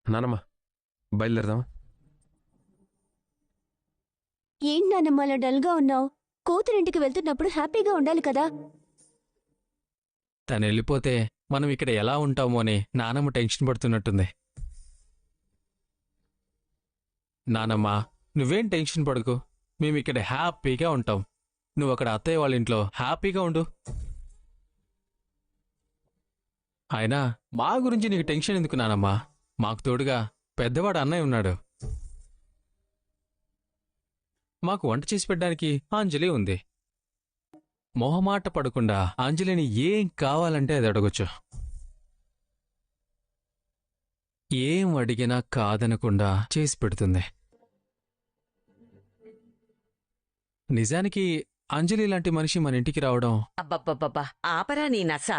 నానమ్మ బయలుదేరదామా? ఏంటి నాన్నమ్మ అలా డల్గా ఉన్నావు? కూతురింటికి వెళ్తున్నప్పుడు హ్యాపీగా ఉండాలి కదా. తను వెళ్ళిపోతే మనం ఇక్కడ ఎలా ఉంటామో అని నానమ్మ టెన్షన్ పడుతున్నట్టుంది. నానమ్మ, నువ్వేం టెన్షన్ పడకు. మేమిక్కడ హ్యాపీగా ఉంటాం. నువ్వు అక్కడ అత్తయ్య వాళ్ళ ఇంట్లో హ్యాపీగా ఉండు. అయినా మా గురించి నీకు టెన్షన్ ఎందుకు నానమ్మా? మాకు తోడుగా పెద్దవాడు అన్నయ్య ఉన్నాడు. మాకు వంట చేసి పెట్టడానికి అంజలి ఉంది. మొహమాట పడకుండా అంజలిని ఏం కావాలంటే అది అడగొచ్చు. ఏం అడిగినా కాదనకుండా చేసి పెడుతుంది. నిజానికి అంజలి లాంటి మనిషి మన ఇంటికి రావడం... అబ్బబ్బబ్బబ్బా, ఆపరా నీ నస.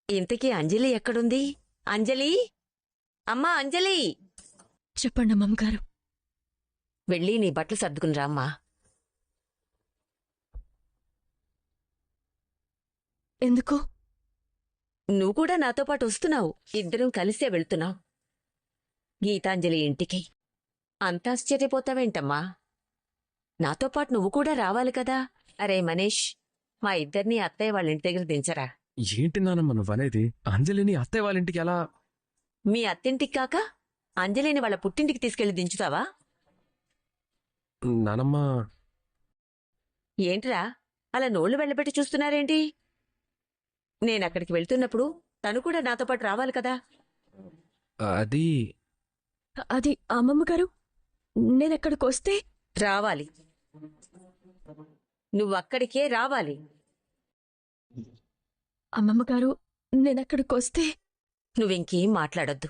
ఇంతకీ అంజలి ఎక్కడుంది? అంజలి, అమ్మా అంజలి, చెప్పండి అమ్మగారు. వెళ్ళి నీ బట్టలు సర్దుకుని రామ్మా. ఎందుకు? నువ్వు కూడా నాతో పాటు వస్తున్నావు. ఇద్దరం కలిసే వెళ్తున్నావు గీతాంజలి ఇంటికి. అంత ఆశ్చర్యపోతావేంటమ్మా? నాతో పాటు నువ్వు కూడా రావాలి కదా. అరే మనీష్, మా ఇద్దరినీ అత్తయ్య వాళ్ళ ఇంటి దగ్గర దించరా. ఏంటి నానమ్మ నువ్వనేది? అంజలిని అత్తయ్య వాళ్ళ ఇంటికి ఎలా? మీ అత్తింటికి కాక అంజలిని వాళ్ళ పుట్టింటికి తీసుకెళ్లి దించుతావా? నానమ్మ, ఏంట్రా అలా నోళ్లు వెళ్ళబెట్టి చూస్తున్నారేంటి? నేనక్కడికి వెళ్తున్నప్పుడు తను కూడా నాతో పాటు రావాలి కదా. అది అమ్మమ్మగారు, నేనెక్కడికొస్తే రావాలి. నువ్వక్కడికే రావాలి. అమ్మమ్మగారు, నేనెక్కడికొస్తే నువ్వింకేం మాట్లాడొద్దు.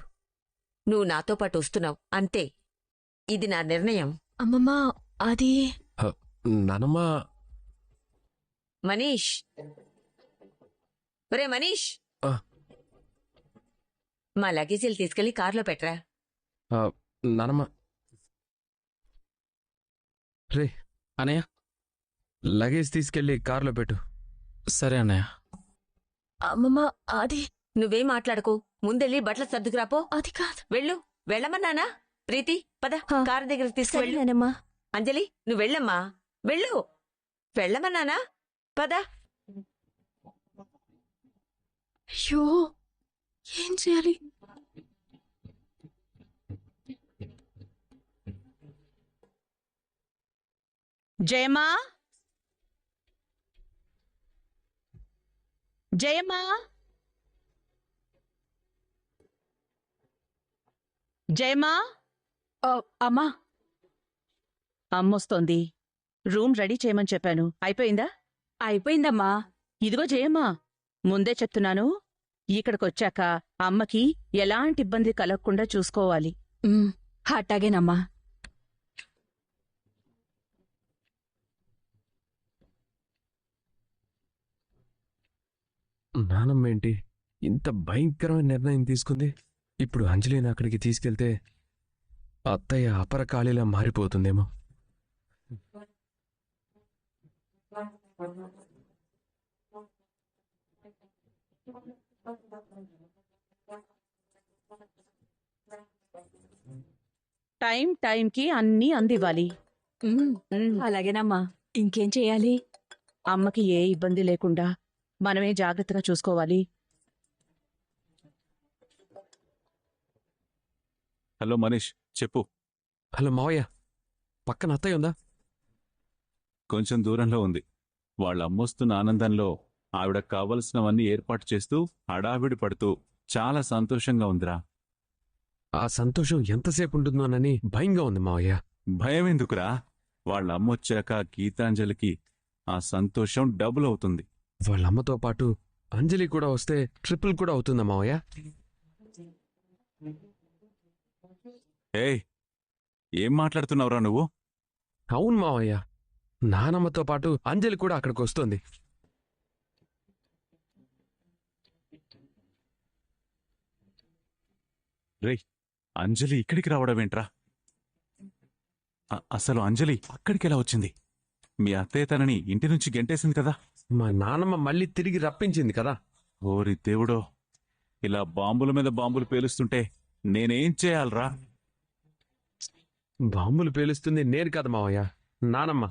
నువ్వు నాతో పాటు వస్తున్నావు అంతే. ఇది నా నిర్ణయం. అమ్మమ్మ, అది... నానమ్మ. మనీష్, ఒరే మనీష్, మా లగేజీలు తీసుకెళ్లి కారులో పెట్టరా. నానమ్మ. రే అన్నయ్య, లగేజ్ తీసుకెళ్లి కారులో పెట్టు. సరే అన్నయ్య. అమ్మమ్మ, అది... నువ్వేం మాట్లాడకు. ముందెళ్ళి బట్టలు సర్దుకురాపో. అది కాదు. వెళ్ళు. వెళ్ళమన్నానా? ప్రీతి, పద, కారు దగ్గరికి తీసుకువెళ్ళు. సరేనమ్మా. అంజలి, నువ్వు వెళ్ళమ్మా. వెళ్ళు. వెళ్ళమన్నానా? పద. అయ్యో, ఏం చేయాలి? జయమా, జయమా, జయమా. అమ్మా, అమ్మొస్తోంది. రూమ్ రెడీ చేయమని చెప్పాను. అయిపోయిందా? అయిపోయిందమ్మా. ఇదిగో జయమ్మా, ముందే చెప్తున్నాను, ఇక్కడికొచ్చాక అమ్మకి ఎలాంటి ఇబ్బంది కలగకుండా చూసుకోవాలి. అట్టాగేనమ్మా. నానమ్మ ఏంటి ఇంత భయంకరమైన నిర్ణయం తీసుకుంది? ఇప్పుడు అంజలిని అక్కడికి తీసుకెళ్తే అత్తయ్య అపరకాళిలా మారిపోతుందేమో. టైంకి అన్నీ అందివ్వాలి. అలాగేనమ్మా. ఇంకేం చేయాలి? అమ్మకి ఏ ఇబ్బంది లేకుండా మనమే జాగ్రత్తగా చూసుకోవాలి. హలో మనీష్, చెప్పు. హలో మావయ్య, పక్కన అత్తయ్య ఉందా? కొంచెం దూరంలో ఉంది. వాళ్ళ అమ్మొస్తున్న ఆనందంలో ఆవిడకు కావలసినవన్నీ ఏర్పాటు చేస్తూ హడావిడి పడుతూ చాలా సంతోషంగా ఉందిరా. ఆ సంతోషం ఎంతసేపు ఉంటుందోనని భయంగా ఉంది మావయ్య. భయం ఎందుకురా? వాళ్ళ అమ్మొచ్చాక గీతాంజలికి ఆ సంతోషం డబుల్ అవుతుంది. వాళ్ళమ్మతో పాటు అంజలి కూడా వస్తే ట్రిపుల్ కూడా అవుతుందా మావయ్య? ఏయ్, ఏం మాట్లాడుతున్నావురా నువ్వు? అవును మావయ్య, నానమ్మతో పాటు అంజలి కూడా అక్కడికి వస్తుంది. రేయ్, అంజలి ఇక్కడికి రావడమేంట్రా? అసలు అంజలి అక్కడికెలా వచ్చింది? మీ అత్తయ్య తనని ఇంటి నుంచి గెంటేసింది కదా. మా నానమ్మ మళ్ళీ తిరిగి రప్పించింది కదా. ఓరి దేవుడో, ఇలా బాంబుల మీద బాంబులు పేలుస్తుంటే నేనేం చేయాలరా? బాంబులు పేలుస్తుంది నేను కాదు మావయ్య, నానమ్మ.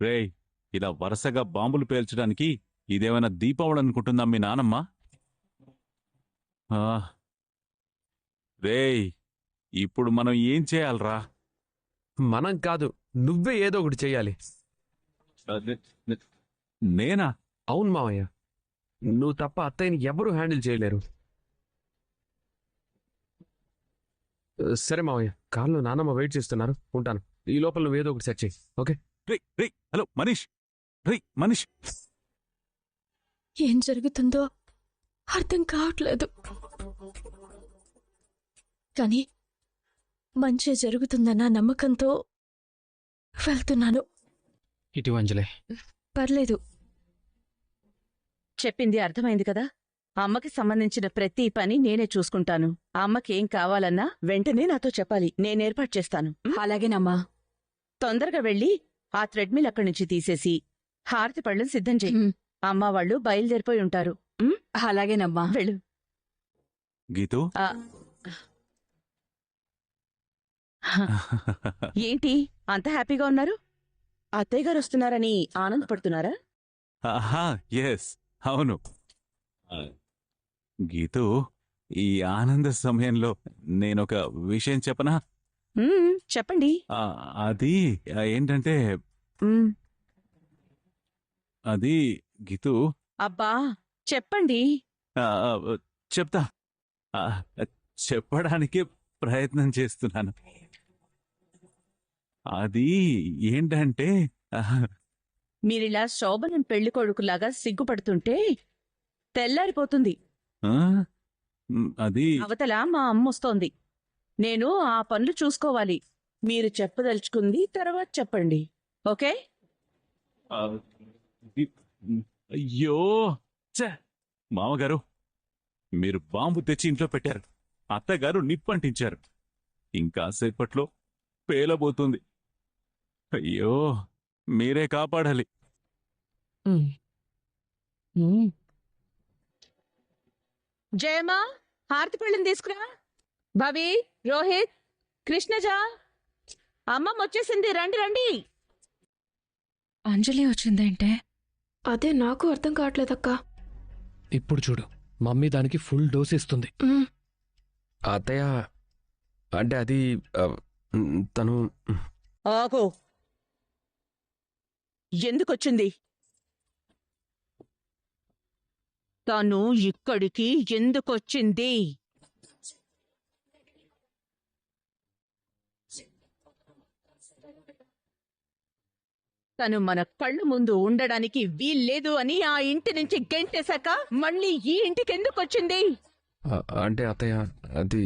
రేయ్, ఇలా వరుసగా బాంబులు పేల్చడానికి ఇదేమైనా దీపావళి అనుకుంటుందా మీ నానమ్మ? ఆ, రేయ్, ఇప్పుడు మనం ఏం చేయాలరా? మనం కాదు, నువ్వే ఏదో ఒకటి చెయ్యాలి. నేనా? అవును మావయ్య, నువ్వు తప్ప అత్తయ్యని ఎవరూ హ్యాండిల్ చేయలేరు. సరే మావయ్య, కారులో నానమ్మ వెయిట్ చేస్తున్నారు, ఉంటాను. ఈ లోపల నువ్వు ఏదో ఒకటి సెట్ చేయి, ఓకే? రేయ్ రేయ్, హలో మనీష్. రేయ్ మనీష్. ఏం జరుగుతుందో అర్థం కావట్లేదు, కానీ మంచి జరుగుతుందన్న నమ్మకంతో వెళ్తున్నాను. ఇటు అంజలి. పర్లేదు. చెప్పింది అర్థమైంది కదా. అమ్మకి సంబంధించిన ప్రతి పని నేనే చూసుకుంటాను. అమ్మకేం కావాలన్నా వెంటనే నాతో చెప్పాలి, నేనేర్పాటు చేస్తాను. అలాగేనమ్మా. తొందరగా వెళ్ళి ఆ థ్రెడ్మిల్ అక్కడి నుంచి తీసేసి హారతి పళ్ళం సిద్ధం చెయ్యి. అమ్మ వాళ్ళు బయలుదేరిపోయి ఉంటారు. అలాగేనమ్మా. వెళ్ళు. గీతూ, ఆ, ఏంటి అంత హ్యాపీగా ఉన్నారు? అత్తయ్య గారు వస్తున్నారని ఆనందపడుతున్నారా? ఆహా, ఎస్, అవును. ఆ, గీతూ, ఈ ఆనంద సమయంలో నేనొక విషయం చెప్పనా? చెప్పండి. అది ఏంటంటే, మ్మ్. అది గీతూ, అబ్బా చెప్పండి. ఆ, చెప్తా. ఆ, చెప్పడానికి ప్రయత్నం చేస్తున్నాను. అది ఏంటంటే, మీరిలా శోభనం పెళ్లి కొడుకులాగా సిగ్గుపడుతుంటే తెల్లారిపోతుంది. ఆ, అది అవతల మా అమ్మొస్తోంది. నేను ఆ పనులు చూసుకోవాలి. మీరు చెప్పదలుచుకుంది తర్వాత చెప్పండి, ఓకే? ఆ, అయ్యో, ఛే! మామగారు, మీరు బాంబు తెచ్చి ఇంట్లో పెట్టారు, అత్తగారు నిప్పంటించారు, ఇంకాసేపట్లో పేలబోతుంది. అయ్యో, మీరే కాపాడాలి. జయమా, హారతి పళ్ళని తీసుకురా. భవి, రోహిత్, కృష్ణజ, అమ్మమ్మ వచ్చేసింది, రండి రండి. అంజలి వచ్చిందేంటే? అదే నాకు అర్థం కావట్లేదక్కా. ఇప్పుడు చూడు, మమ్మీ దానికి ఫుల్ డోస్ ఇస్తుంది. అత్తయ్య అంటే అది తను ఆగో, ఎందుకొచ్చింది? తను ఇక్కడికి ఎందుకొచ్చింది? తను మన కళ్ళు ముందు ఉండడానికి వీల్లేదు అని ఆ ఇంటి నుంచి గెంటేశాక మళ్ళీ ఈ ఇంటికి ఎందుకొచ్చింది? అంటే అత్తయ్య అది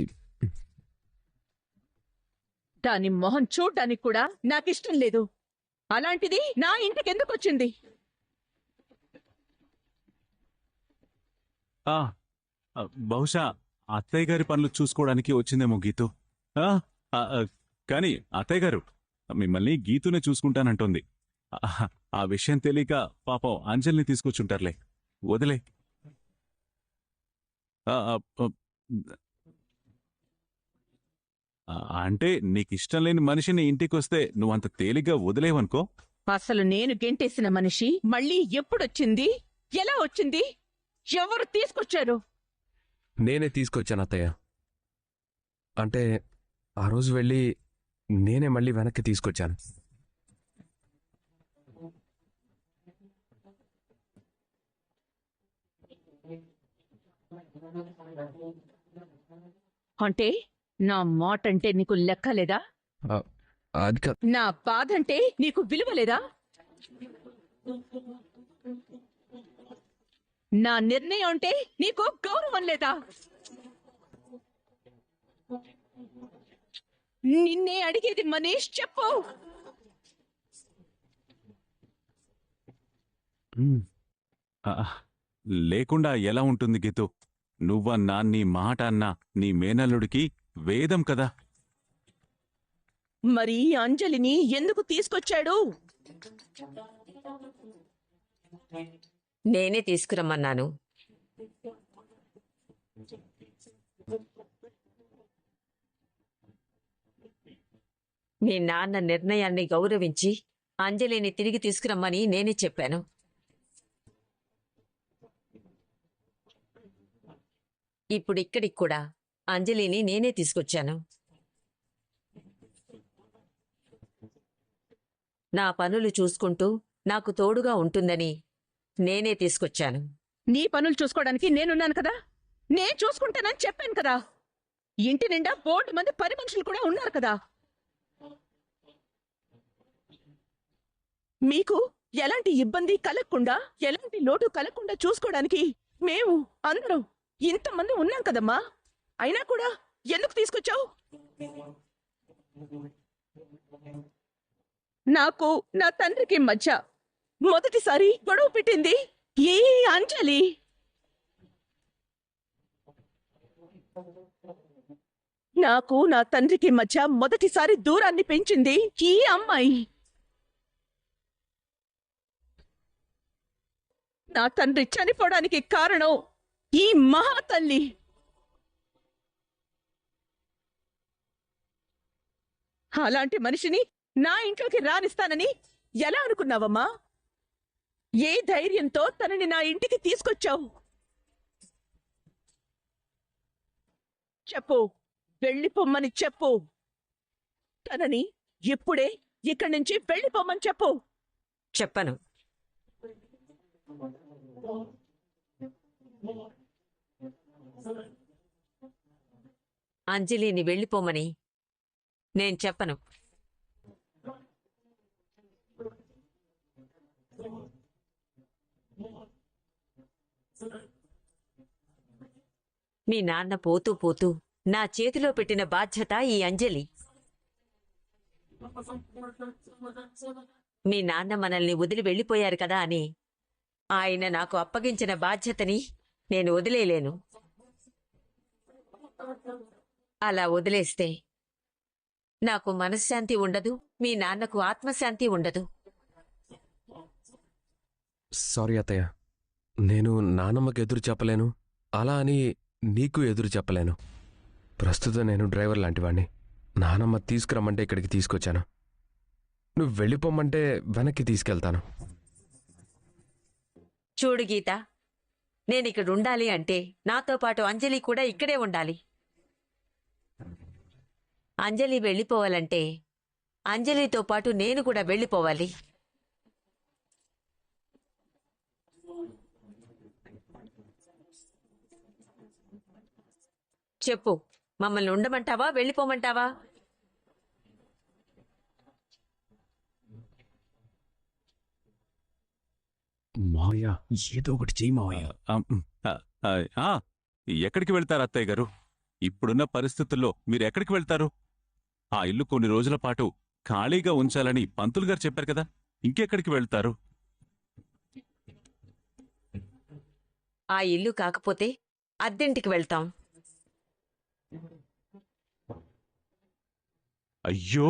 దాని మొహం చూడ్డానికి కూడా నాకిష్టం లేదు. అలాంటిది నా ఇంటికి ఎందుకొచ్చింది? ఆ, బహుశా అత్తయ్య గారి పనులు చూసుకోవడానికి వచ్చిందేమో గీతు. కానీ అత్తయ్య గారు మిమ్మల్ని గీతునే చూసుకుంటానంటోంది. ఆ విషయం తెలియక పాపం అంజలిని తీసుకొచ్చుంటారులే, వదిలే. అంటే నీకిష్టం లేని మనిషిని ఇంటికొస్తే నువ్వంత తేలిగ్గా వదిలేవనుకో. అసలు నేను గెంటేసిన మనిషి మళ్ళీ ఎప్పుడొచ్చింది? ఎలా వచ్చింది? ఎవరు తీసుకొచ్చారు? నేనే తీసుకొచ్చాను అత్తయ్య. అంటే ఆ రోజు వెళ్ళి నేనే మళ్ళీ వెనక్కి తీసుకొచ్చాను. అంటే నా మాటంటే నీకు లెక్కలేదా? అది కాదు. నా బాధంటే నీకు విలువలేదా? నా నిర్ణయం అంటే నీకు గౌరవం లేదా? నిన్నే అడిగేది మనీష్, చెప్పు. లేకుండా ఎలా ఉంటుంది గీతు? నువ్వన్నా నీ మాట అన్నా నీ మేనల్లుడికి వేదం కదా. మరి అంజలిని ఎందుకు తీసుకొచ్చాడు? నేనే తీసుకురమ్మన్నాను. మీ నాన్న నిర్ణయాన్ని గౌరవించి అంజలిని తిరిగి తీసుకురమ్మని నేనే చెప్పాను. ఇప్పుడిక్కడికి కూడా అంజలిని నేనే తీసుకొచ్చాను. నా పనులు చూసుకుంటూ నాకు తోడుగా ఉంటుందని నేనే తీసుకొచ్చాను. నీ పనులు చూసుకోవడానికి నేనున్నాను కదా, నేను చూసుకుంటానని చెప్పాను కదా. ఇంటి నిండా బోల్డ్ మంది పని మనుషులు కూడా ఉన్నారు కదా. మీకు ఎలాంటి ఇబ్బంది కలగకుండా, ఎలాంటి లోటు కలగకుండా చూసుకోవడానికి మేము అందరం ఇంతమంది ఉన్నాం కదమ్మా. అయినా కూడా ఎందుకు తీసుకొచ్చావు? నాకు నా తండ్రికి మధ్య మొదటిసారి గొడవ పెట్టింది ఈ అంజలి. నాకు నా తండ్రికి మధ్య మొదటిసారి దూరాన్ని పెంచింది ఈ అమ్మాయి. నా తండ్రి చనిపోవడానికి కారణం ఈ మహాతల్లి. అలాంటి మనిషిని నా ఇంట్లోకి రానిస్తానని ఎలా అనుకున్నావమ్మా? ఏ ధైర్యంతో తనని నా ఇంటికి తీసుకొచ్చావు? చెప్పు, వెళ్ళిపోమ్మని చెప్పు. తనని ఇప్పుడే ఇక్కడి నుంచి వెళ్ళిపోమ్మని చెప్పు. చెప్పను. అంజలిని వెళ్ళిపోమని నేను చెప్పను. మీ నాన్న పోతూ పోతూ నా చేతిలో పెట్టిన బాధ్యత ఈ అంజలి. మీ నాన్న మనల్ని వదిలి వెళ్ళిపోయారు కదా అని ఆయన నాకు అప్పగించిన బాధ్యతని నేను వదిలేయలేను. అలా వదిలేస్తే నాకు మనశ్శాంతి ఉండదు, మీ నాన్నకు ఆత్మశాంతి ఉండదు. సారీ అత్తయ్య, నేను నానమ్మకి ఎదురు చెప్పలేను, అలా అని నీకు ఎదురు చెప్పలేను. ప్రస్తుతం నేను డ్రైవర్ లాంటివాణ్ణి. నానమ్మ తీసుకురమ్మంటే ఇక్కడికి తీసుకొచ్చాను. నువ్వు వెళ్ళిపోమ్మంటే వెనక్కి తీసుకెళ్తాను. చూడు గీత, నేనిక్కడ ఉండాలి అంటే నాతో పాటు అంజలి కూడా ఇక్కడే ఉండాలి. అంజలి వెళ్ళిపోవాలంటే అంజలితో పాటు నేను కూడా వెళ్ళిపోవాలి. చెప్పు, మమ్మల్ని ఉండమంటావా, వెళ్ళిపోమంటావా? మావయ్య, ఏదో ఒకటి చెయ్యి మావయ్య. ఎక్కడికి వెళ్తారు అత్తయ్య గారు? ఇప్పుడున్న పరిస్థితుల్లో మీరు ఎక్కడికి వెళ్తారు? ఆ ఇల్లు కొన్ని రోజుల పాటు ఖాళీగా ఉంచాలని పంతులు గారు చెప్పారు కదా, ఇంకెక్కడికి వెళ్తారు? ఆ ఇల్లు కాకపోతే అద్దెంటికి వెళ్తాం. అయ్యో,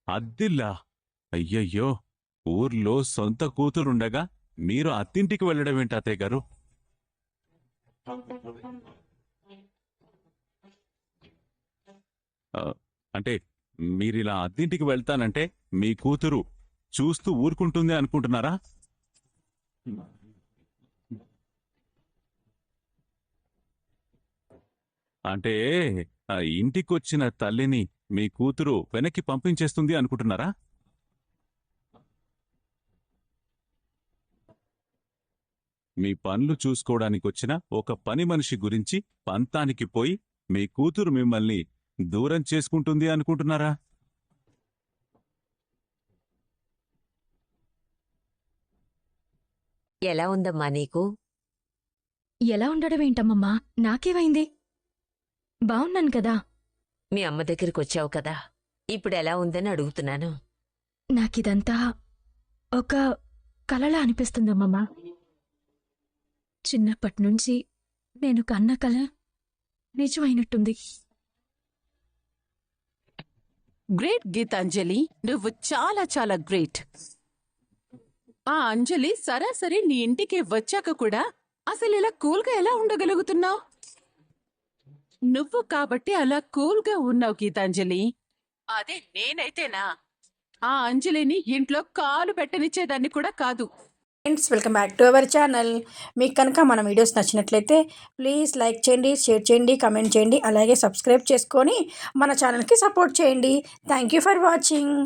అద్దిల్లా? అయ్యయ్యో, ఊర్లో సొంత కూతురుండగా మీరు అత్తింటికి వెళ్ళడం ఏంటి అత్తయ్య గారు? అంటే మీరిలా అత్తింటికి వెళ్తానంటే మీ కూతురు చూస్తూ ఊరుకుంటుంది అనుకుంటున్నారా? అంటే ఇంటికొచ్చిన తల్లిని మీ కూతురు వెనక్కి పంపించేస్తుంది అనుకుంటున్నారా? మీ పనులు చూసుకోవడానికొచ్చిన ఒక పని మనిషి గురించి పంతానికి పోయి మీ కూతురు మిమ్మల్ని దూరం చేసుకుంటుంది అనుకుంటున్నారా? ఎలా ఉందమ్మా నీకు? ఎలా ఉండడం ఏంటమ్మమ్మా, నాకేమైంది? బావున్నాను కదా. మీ అమ్మ దగ్గరికి వచ్చావు కదా, ఇప్పుడు ఎలా ఉందని అడుగుతున్నాను. నాకిదంతా ఒక కలలా అనిపిస్తుందమ్మమ్మా. చిన్నప్పటినుంచి నేను కన్న కల నిజమైనట్టుంది. గ్రేట్ గీతాంజలి, నువ్వు చాలా చాలా గ్రేట్. ఆ అంజలి సరాసరి నీ ఇంటికి వచ్చాక కూడా అసలు ఇలా కూల్గా ఎలా ఉండగలుగుతున్నావు? నువ్వు కాబట్టి అలా కూల్గా ఉన్నావు గీతాంజలి. అదే నేనైతేనా ఆ అంజలిని ఇంట్లో కాలు పెట్టనిచ్చేదాన్ని కూడా కాదు. Friends, welcome back to our channel. మీకు కనుక మన వీడియోస్ నచ్చినట్లయితే ప్లీజ్ లైక్ చేయండి, షేర్ చేయండి, కమెంట్ చేయండి, అలాగే సబ్స్క్రైబ్ చేసుకొని మన ఛానల్కి సపోర్ట్ చేయండి. Thank you for watching.